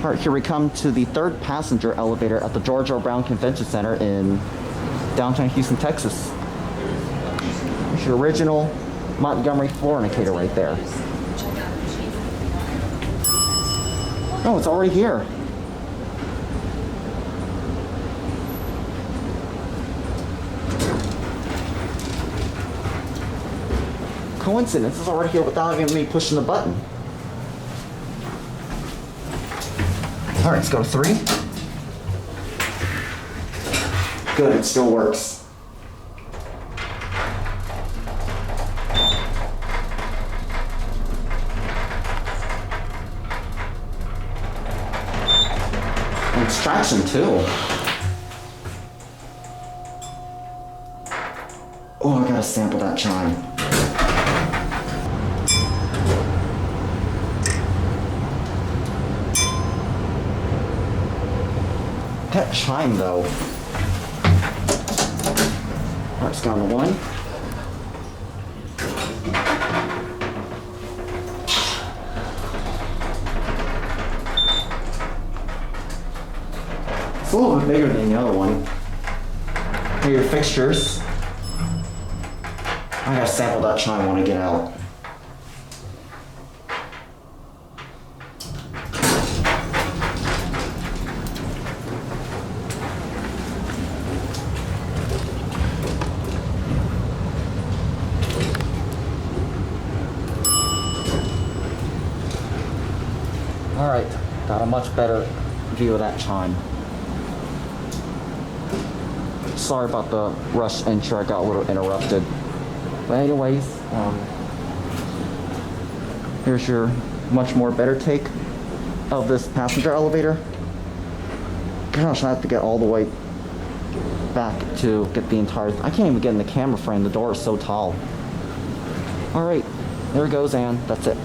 All right, here we come to the third passenger elevator at the George R. Brown Convention Center in downtown Houston, Texas. There's your original Montgomery floor indicator right there. Oh, it's already here. Coincidence, it's already here without even me pushing the button. All right, let's go to 3. Good, it still works. And it's traction too. Oh, I gotta sample that chime. That chime though. Alright, let's go on to 1. It's a little bit bigger than the other one. Here are your fixtures. I gotta sample that chime when I get out. Alright, got a much better view of that chime. Sorry about the rush intro, I got a little interrupted. But anyways, here's your much more better take of this passenger elevator. Gosh, I have to get all the way back to get the entire I can't even get in the camera frame, the door is so tall. Alright, there it goes, and that's it.